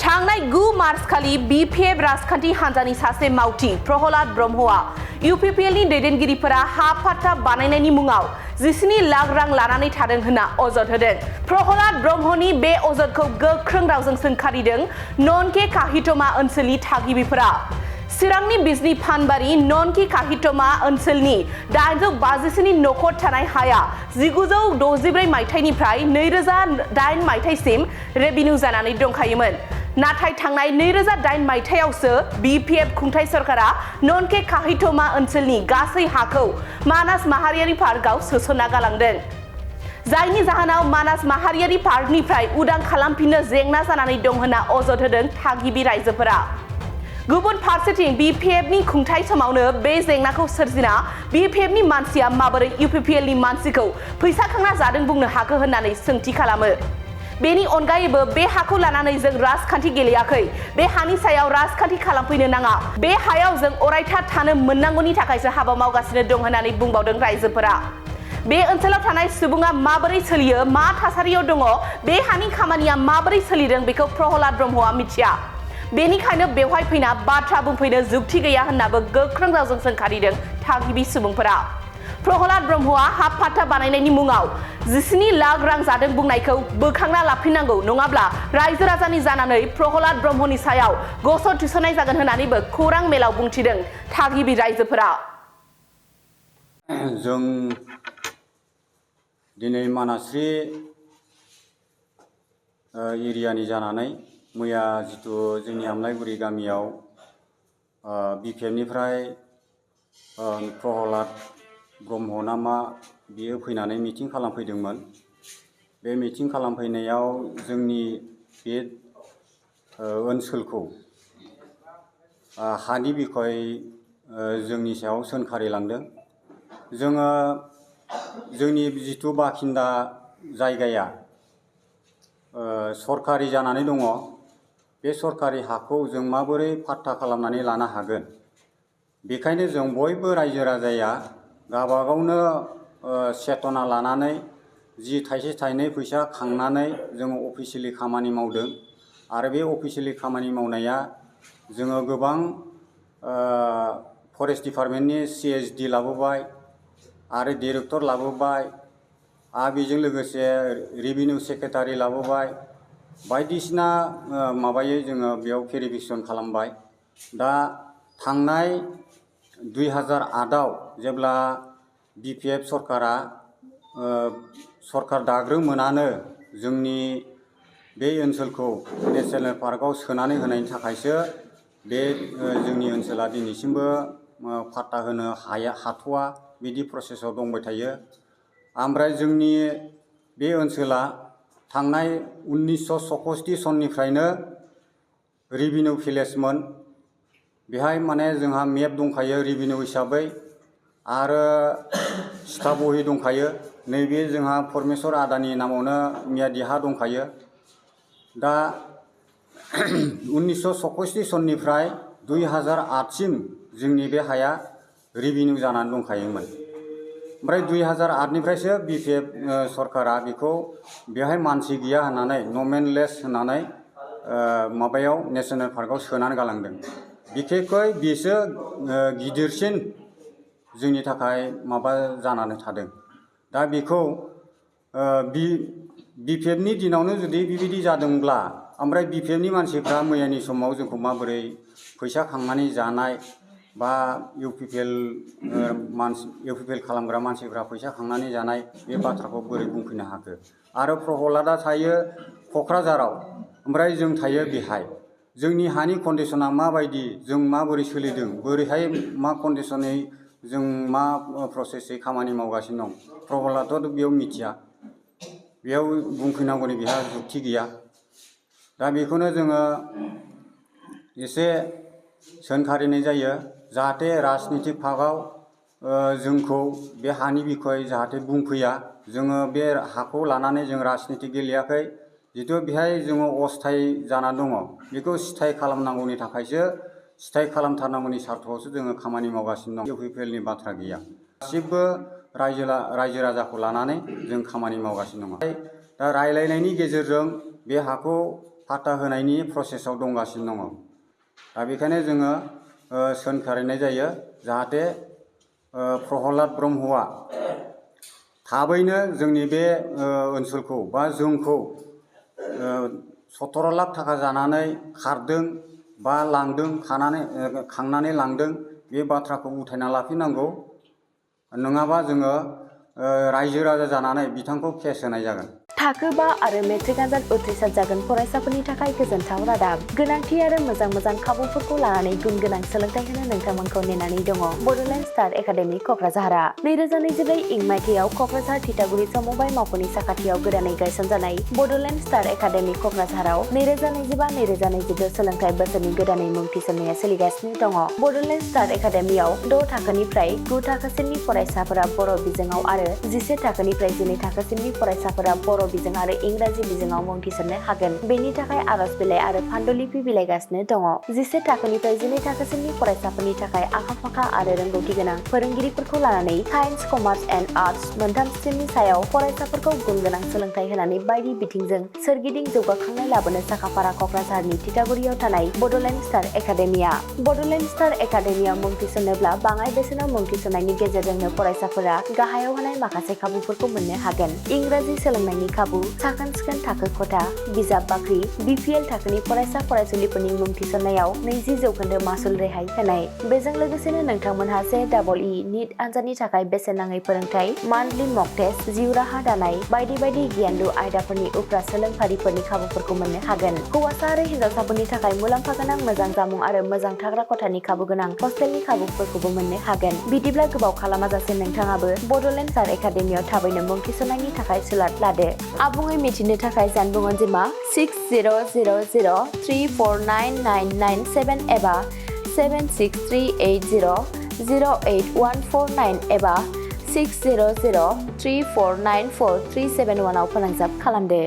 थांनाय 9 मार्च खालि बीपीएफ राजखान्थि हान्जानि सासे मावथि प्रहलाद ब्रह्मआ UPPL नि दैदेनगिरिफोरा हा पाट्टा बानायनायनि मुङाव 17 लाख रां लानानै थादों होनना अजद होदों। प्रहलाद ब्रह्मनि बे अजदखौ गोख्रों रावजों सोंखारिदों ननके काहितमा ओनसोलनि थागिबिफोरा। चिरांनि बिजनी फानबारि ननके काहितमा ओनसोलनि 852 नखर थानाय हाया 1964 मायथाइनिफ्राय 2008 मायथाइसिम रेभिनिउ जानानै दंखायोमोन। नाथाय थांनाय 2008 मायथाइयावसो बीपीएफ खुंथाय सरकारा ननके काहितमा ओनसोलनि गासै हाखौ मानास माहारियारि पार्कआव सोसनना गालांदों। जायनि जाहोनाव मानास माहारियारि पार्कनिफ्राय उदां खालामफिननो जेंना जानानै दं होनना अजद होदों थागिबि रायजोफोरा। गुबुन फारसेथिं बीपीएफनि खुंथाय समावनो बे जेंनाखौ सोरजिना बीपीएफनि मानसिया माबोरै UPPLनि मानसिखौ फैसा खांना जादों बुंनो हाखो होननानै सोंथि खालामो। बेनि अनगायैबो बे हाखौ लानानै जों राजखान्थि गेलेयाखै, बे हानि सायाव राजखान्थि खालामफैनो नाङा, बे हायाव जों अरायथा थानो मोननांगौनि थाखायसो हाबा मावगासिनो दं होननानै बुंबावदों रायजोफोरा। बे ओनसोलाव थानाय सुबुङा माबोरै सोलियो, मा थासारियाव दङ, बे हानि खामानिया माबोरै सोलिदों बेखौ प्रहलाद ब्रह्मआ मिथिया। बेनिखायनो बेवहाय फैना बाथ्रा बुंफैनो जुक्ति गैया होननाबो गोख्रों रावजों सोंखारिदों थागिबि सुबुंफोरा। प्रहलाद ब्रह्मआ हा पाट्टा बानायनायनि मुङाव 17 लाख रां जादों बुंनायखौ बोखांना लाफिननांगौ, नङाब्ला रायजो राजानि जानानै प्रहलाद ब्रह्मनि सायाव गसर थिसननाय जागोन होननानैबो खौरां मेलाव बुंथिदों थागिबि रायजोफोरा। जों दिनै मानास्रि एरियानि जानानै मैया जितु जोंनि आमलायगुरि गामियाव बीपीएफनिफ्राय प्रहलाद ब्रह्म ना मा बियो फैनानै मिटिं खालामफैदोंमोन। बे मिटिं खालामफैनायाव जोंनि बे ओनसोलखौ हानि बिखय जोंनि सायाव सोंखारिलांदों। जोङो जोंनि जितु बाखिन्दा जायगाया सरकारि जानानै दङ, बे सरकारि हाखौ जों माबोरै पाट्टा खालामनानै लानो हागोन। बेखायनो जों बयबो रायजो राजाया गावबागावनो चेतना लानानै जि थाइसे थाइनै फैसा खांनानै जोङो अफिसियेलि खामानि मावदों। आरो बे अफिसियेलि खामानि मावनाया जोङो गोबां फरेस्ट डिपार्टमेन्टनि CSD लाबोबाय आरो डिरेक्टर लाबोबाय, आरो बेजों लोगोसे रेभिनिउ सेक्रेटारि लाबोबाय, बायदिसिना माबायै जोङो बेयाव भेरिफिकेसन खालामबाय। दा थांनाय 2008आव जेब्ला बीपीएफ सरकारा सरकार दाग्रोमोनानो जोंनि बे ओनसोलखौ नेसनेल पार्कआव सोनानै होनायनि थाखायसो बे जोंनि ओनसोला दिनैसिमबो पाट्टा होनो हाथ'वा, बिदि प्रसेसआव दंबाय थायो। ओमफ्राय जोंनि बे ओनसोला थांनाय 1964 सननिफ्रायनो रेभिनिउ भिलेजमोन। बेहाय माने जोंहा मेप दंखायो रेभिनिउ हिसाबै आरो स्टाफ बहि दंखायो। नैबे जोंहा परमेश्वर आदानि नामावनो मियादि हा दंखायो। दा 1964 सननिफ्राय 2008सिम जोंनि बे हाया रेभिनिउ जानानै दंखायोमोन। ओमफ्राय 2008निफ्रायसो बीपीएफ सरकारा बेखौ बेहाय मानसि गैया होननानै नमेनलेस होननानै माबायाव नेसनेल पार्कआव सोनानै गालांदों। बिखेखै बेसो गिदिरसिन जोंनि थाखाय माबा जानानै थादों। दा बेखौ बीपीएफनि दिनावनो जुदि बेबायदि जादोंब्ला, ओमफ्राय बीपीएफनि मानसिफ्रा मैयानि समाव जोंखौ माबोरै फैसा खांनानै जानाय बा UPPL खालामग्रा मानसिफ्रा फैसा खांनानै जानाय बे बाथ्राखौ बोरै बुंफैनो हाखो। आरो प्रहलादा थायो क'क्राझाराव, ओमफ्राय जों थायो बेहाय। जोंनि हानि कन्डिसना माबायदि, जों माबोरै सोलिदों, बोरैहाय मा कन्डिसनै जों मा प्रसेसै खामानि मावगासिनो दं, प्रहलादाथ' बेयाव मिथिया, बेयाव बुंफैनांगौनि बेहा जुक्ति गैया। दा बेखौनो जोङो एसे सोंखारिनाय जायो, जाहाथे राजनितिक भागाव जोंखौ बे हानि बिखय जाहाथे बुंफैया। जोङो बे हाखौ लानानै जों राजनिति गेलेयाखै, जितु बेहाय जोङो अस्थायी जाना दङ, बेखौ स्थायी खालामनांगौनि थाखायसो, स्थायी खालामथारनांगौनि सार्थआवसो जोङो खामानि मावगासिनो दं। UPPLनि बाथ्रा गैया, गासिबो रायजो राजाखौ लानानै जों खामानि मावगासिनो दङ। दा रायलायनायनि गेजेरजों बे हाखौ फाटा होनायनि प्रसेसआव दंगासिनो दङ। दा बेखायनो जोङो सोंखारिनाय जायो जाहाथे प्रहलाद ब्रह्मआ थाबैनो जोंनि बे ओनसोलखौ बा जोंखौ 17 लाख थाखा जानानै खारदों बा लांदों खांनानै लांदों बे बाथ्राखौ उथायना लाफिननांगौ, नङाबा जोङो रायजो राजा जानानै बिथांखौ केस होनाय जागोन। थाखो 5 आरो मेट्रिक आनजाद उथ्रिसार जागोन फरायसाफोरनि थाखाय गोजोनथाव रादाब। गोनांथि आरो मोजां खाबुफोरखौ लानानै गुन गोनां सोलोंथाइ होनो नोंथांमोनखौ नेनानै दङ बड'लेण्ड स्टार एकाडेमि क'क्राझारआ। 2024 इं मायथाइयाव क'क्राझार थिथागुरि समबाय मावख'नि साखाथियाव गोदानै गायसनजानाय बड'लेण्ड स्टार एकाडेमि क'क्राझाराव 2025-2026 सोलोंथाइ बोसोरनि गोदानै मुं थिसननाया सोलिगासिनो दङ। बड'लेण्ड स्टार एकाडेमियाव 6 थाखोनिफ्राय 9 थाखोसिमनि फरायसाफोरा बर' बिजोङाव आरो 11 थाखोनिफ्राय 12 थाखोसिमनि फरायसाफोरा बर' बिजों आरो इंराजि बिजोङाव मुं थिसननो हागोन। बेनि थाखाय आर'ज बिलाइ आरो फान्डुलिपि बिलाइगासिनो दङ। 11 थाखोनिफ्राय 12 थाखोसिमनि फरायसाफोरनि थाखाय आखा-फाखा आरो रोंगौथि गोनां फोरोंगिरिफोरखौ लानानै साइन्स, कमार्स एन्ड आर्टस मोनथाम स्ट्रिमनि सायाव फरायसाफोरखौ गुन गोनां सोलोंथाइ होनानै बायदि बिथिंजों सोरगिदिं जौगाखांनाय लाबोनो साखाफारा क'क्राझारनि थिथागुरियाव थानाय Bodoland star academia. Bodoland star एकाडेमियाव मुं थिसननोब्ला बाङाय बेसेनाव मुं थिसननायनि गेजेरजोंनो फरायसाफोरा गाहायाव होनाय माखासे खाबुफोरखौ मोननो हागोन। इंराजि सोलोंनायनि खाबु, साखोन-सिखोन थाखो खथा, बिजाब बाख्रि, UPPL थाखोनि फरायसा फरायसुलिफोरनि मुं थिसननायाव 20% मासुल रेहाय होनाय। बेजों लोगोसेनो नोंथांमोनहा JEE नीट आनजादनि थाखाय बेसेन नाङै फोरोंथाय, मान्थलि मक टेस्ट, जिउ राहा दानाय बायदि आयदालु आयदाफोरनि उफ्रा सोलोंफारिफोरनि खाबुफोरखौ मोननो हागोन। हौवासा आरो हिन्जावसाफोरनि थाखाय मुलाम्फा गोनां मोजां जामुं आरो मोजां थाग्रा खथानि खाबु गोनां हस्टेलनि खाबुफोरखौबो मोननो हागोन। बिदिब्ला गोबाव खालामाजासे नोंथाङाबो बड'लेण्ड स्टार एकाडेमियाव थाबैनो मुं थिसननायनि थाखाय सुलाद लादो। आबुङै मिथिनो थाखाय जानबुं अनजिमा 6000349997 एबा 7638008149 एबा 6003494371 आव फोनांजाब खालामदो।